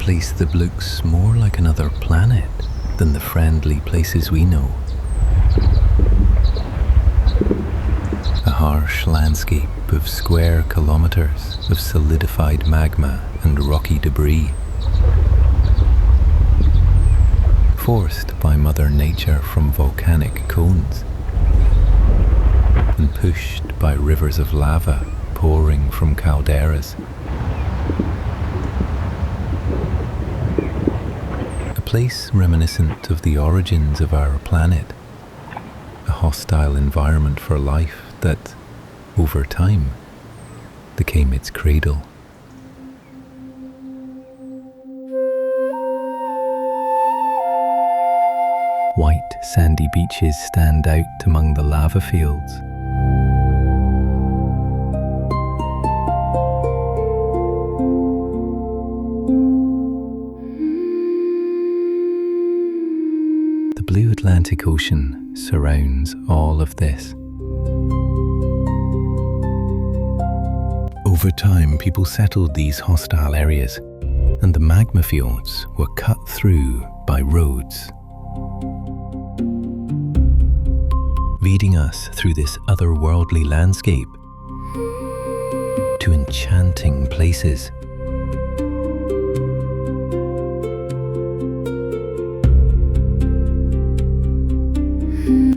place that looks more like another planet than the friendly places we know. A harsh landscape of square kilometers of solidified magma and rocky debris, forced by Mother Nature from volcanic cones and pushed by rivers of lava pouring from calderas. A place reminiscent of the origins of our planet, a hostile environment for life that, over time, became its cradle. White sandy beaches stand out among the lava fields. The blue Atlantic Ocean surrounds all of this. Over time, people settled these hostile areas, and the magma fields were cut through by roads, leading us through this otherworldly landscape to enchanting places.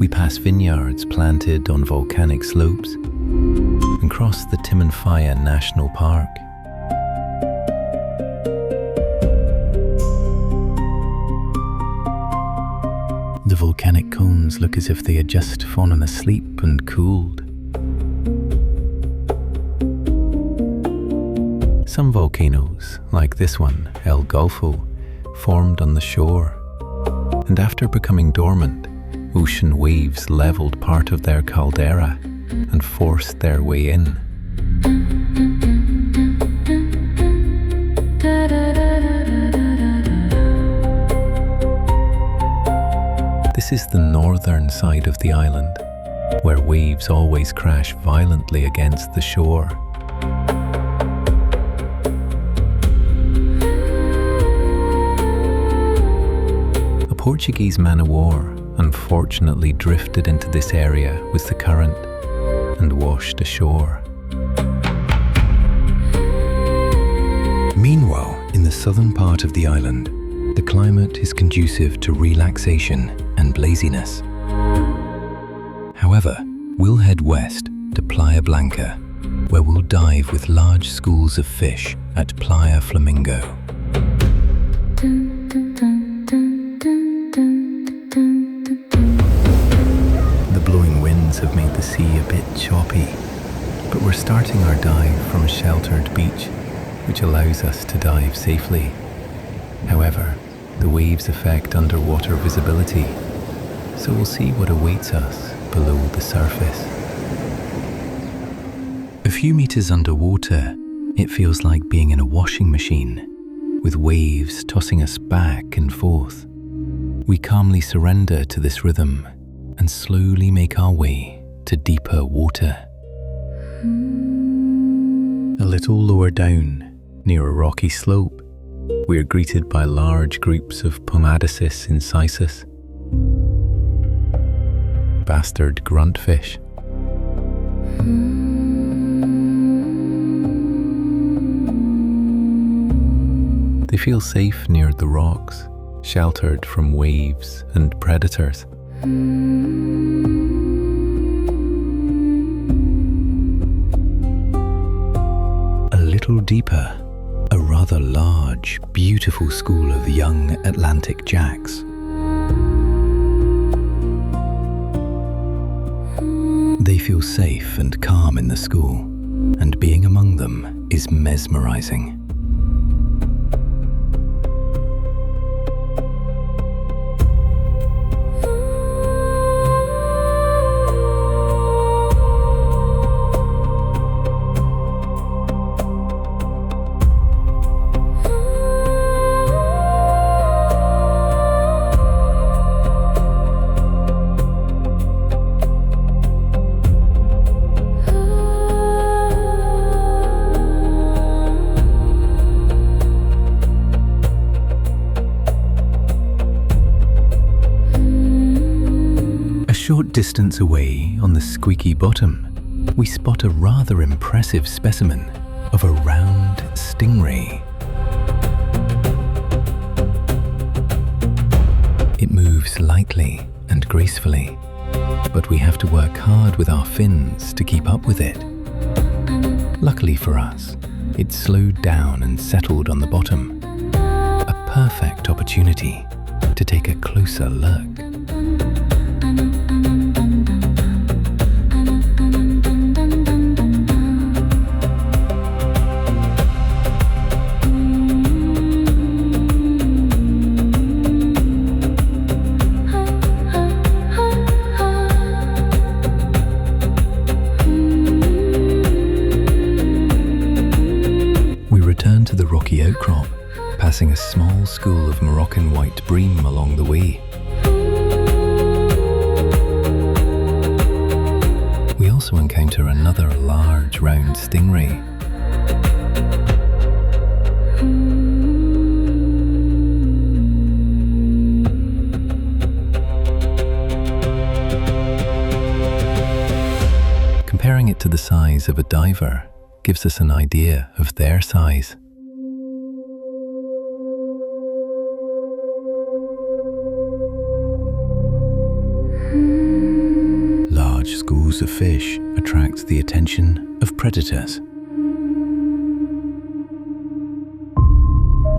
We pass vineyards planted on volcanic slopes and cross the Timanfaya National Park. The volcanic cones look as if they had just fallen asleep and cooled. Some volcanoes, like this one, El Golfo, formed on the shore, and after becoming dormant, ocean waves leveled part of their caldera and forced their way in. This is the northern side of the island, where waves always crash violently against the shore. A Portuguese man-o-war unfortunately drifted into this area with the current and washed ashore. Meanwhile, in the southern part of the island, the climate is conducive to relaxation and laziness. However, we'll head west to Playa Blanca, where we'll dive with large schools of fish at Playa Flamingo. The blowing winds have made the sea a bit choppy, but we're starting our dive from a sheltered beach, which allows us to dive safely. However, the waves affect underwater visibility, so we'll see what awaits us below the surface. A few meters underwater, it feels like being in a washing machine, with waves tossing us back and forth. We calmly surrender to this rhythm and slowly make our way to deeper water. A little lower down, near a rocky slope, we are greeted by large groups of Pomadacis incisus, bastard gruntfish. They feel safe near the rocks, sheltered from waves and predators. A little deeper, a rather large, beautiful school of young Atlantic jacks. They feel safe and calm in the school, and being among them is mesmerizing. short distance away on the squeaky bottom, we spot a rather impressive specimen of a round stingray. It moves lightly and gracefully, but we have to work hard with our fins to keep up with it. Luckily for us, it slowed down and settled on the bottom. A perfect opportunity to take a closer look. To the rocky outcrop, passing a small school of Moroccan white bream along the way. We also encounter another large round stingray. Comparing it to the size of a diver gives us an idea of their size. Large schools of fish attract the attention of predators.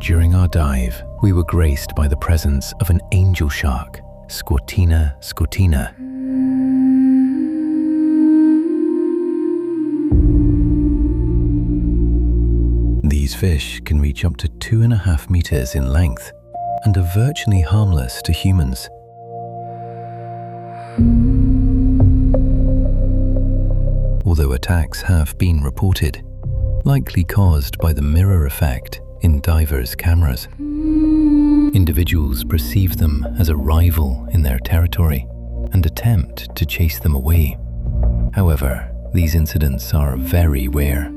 During our dive, we were graced by the presence of an angel shark, Squatina scotina. These fish can reach up to 2.5 meters in length and are virtually harmless to humans. Although attacks have been reported, likely caused by the mirror effect in divers' cameras. Individuals perceive them as a rival in their territory and attempt to chase them away. However, these incidents are very rare.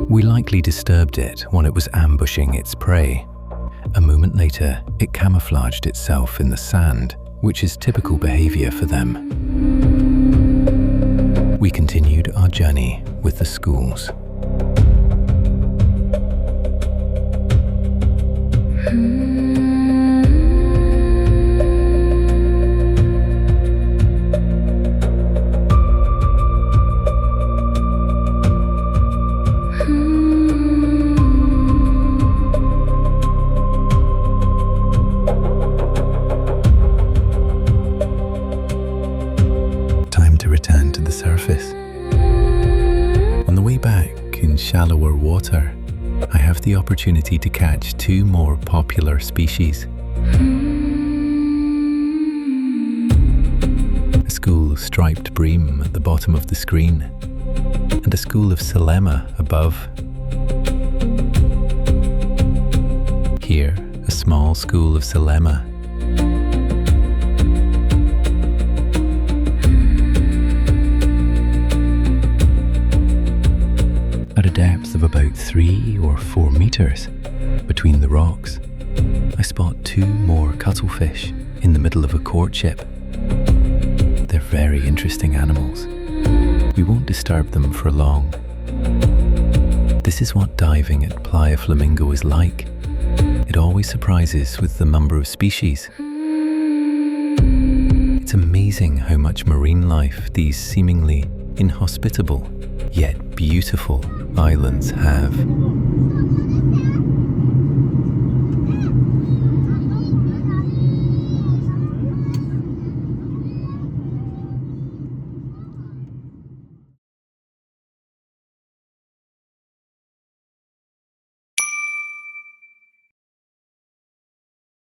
We likely disturbed it when it was ambushing its prey. A moment later, it camouflaged itself in the sand, which is typical behavior for them. We continued our journey with the schools. Return to the surface. On the way back, in shallower water, I have the opportunity to catch 2 more popular species. A school of striped bream at the bottom of the screen, and a school of Selema above. Here, a small school of Selema. At a depth of about 3 or 4 meters between the rocks, I spot 2 more cuttlefish in the middle of a courtship. They're very interesting animals. We won't disturb them for long. This is what diving at Playa Flamingo is like. It always surprises with the number of species. It's amazing how much marine life these seemingly inhospitable yet beautiful islands have.